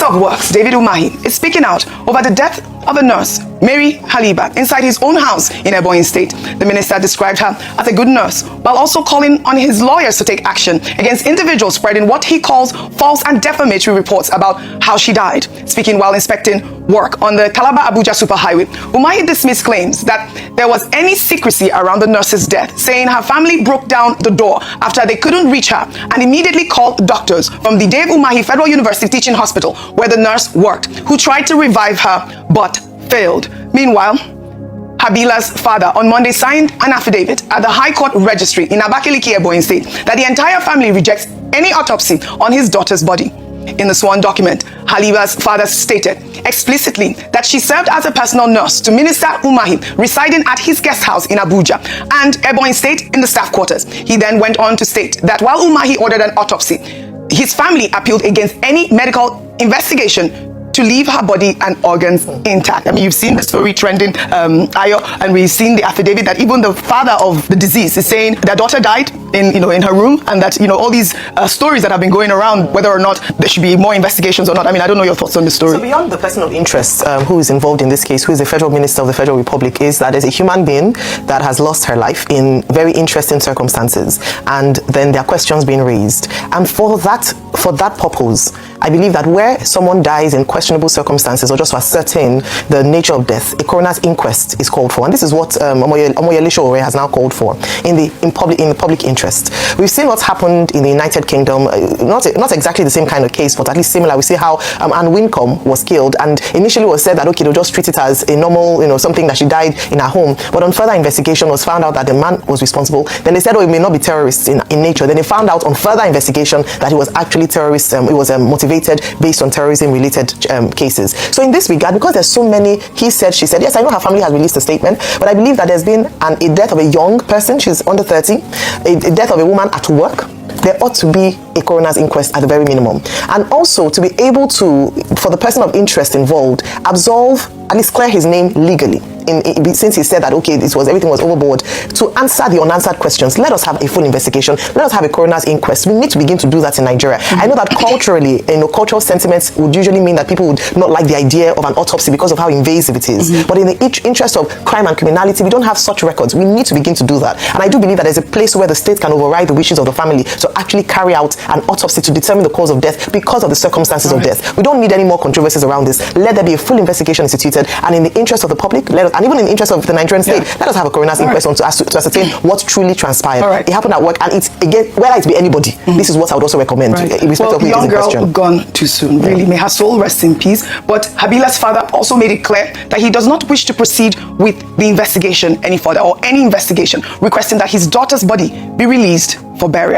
of Works, David Umahi, is speaking out over the death of a nurse, Mary Habila, inside his own house in Ebonyi State. The minister described her as a good nurse, while also calling on his lawyers to take action against individuals spreading what he calls false and defamatory reports about how she died. Speaking while inspecting work on the Calabar-Abuja superhighway, Umahi dismissed claims that there was any secrecy around the nurse's death, saying her family broke down the door after they couldn't reach her and immediately called doctors from the Dave Umahi Federal University Teaching Hospital, where the nurse worked, who tried to revive her but failed. Meanwhile, Habila's father on Monday signed an affidavit at the High Court Registry in Abakaliki, Ebonyi State, that the entire family rejects any autopsy on his daughter's body. In the sworn document, Habila's father stated explicitly that she served as a personal nurse to Minister Umahi, residing at his guest house in Abuja and Ebonyi State in the staff quarters. He then went on to state that while Umahi ordered an autopsy, his family appealed against any medical investigation to leave her body and organs intact. I mean, you've seen the story trending, Ayo, and we've seen the affidavit that even the father of the deceased is saying their daughter died in her room, and that, all these stories that have been going around, whether or not there should be more investigations or not. I mean, I don't know your thoughts on the story. So beyond the person of interest who is involved in this case, who is the Federal Minister of the Federal Republic, is that there's a human being that has lost her life in very interesting circumstances, and then there are questions being raised. And for that purpose, I believe that where someone dies in questionable circumstances or just to ascertain the nature of death, a coroner's inquest is called for, and this is what Omoyele Sowore has now called for in the public interest. We've seen what's happened in the United Kingdom, not exactly the same kind of case, but at least similar. We see how Anne Wincombe was killed, and initially it was said that okay, they'll just treat it as a normal, something that she died in her home. But on further investigation, was found out that the man was responsible. Then they said, oh, it may not be terrorists in nature. Then they found out on further investigation that it was actually terrorist. It was motivated based on terrorism-related cases. So in this regard, because there's so many he said, she said, yes, I know her family has released a statement, but I believe that there's been a death of a young person, she's under 30, a death of a woman at work. There ought to be a coroner's inquest at the very minimum. And also to be able to, for the person of interest involved, absolve, at least clear his name legally. Since he said that, okay, everything was overboard, to answer the unanswered questions. Let us have a full investigation. Let us have a coroner's inquest. We need to begin to do that in Nigeria. I know that culturally, cultural sentiments would usually mean that people would not like the idea of an autopsy because of how invasive it is. But in the interest of crime and criminality, we don't have such records. We need to begin to do that. And I do believe that there's a place where the state can override the wishes of the family to actually carry out an autopsy to determine the cause of death because of the circumstances of death. We don't need any more controversies around this. Let there be a full investigation instituted, and in the interest of the public, and even in the interest of the Nigerian state, let us have a coroner's inquest on to ascertain what truly transpired. It happened at work, and it's, again, whether it be anybody, this is what I would also recommend in respect of who is in question. Young girl gone too soon, really. May her soul rest in peace. But Habila's father also made it clear that he does not wish to proceed with the investigation any further, or any investigation, requesting that his daughter's body be released for burial.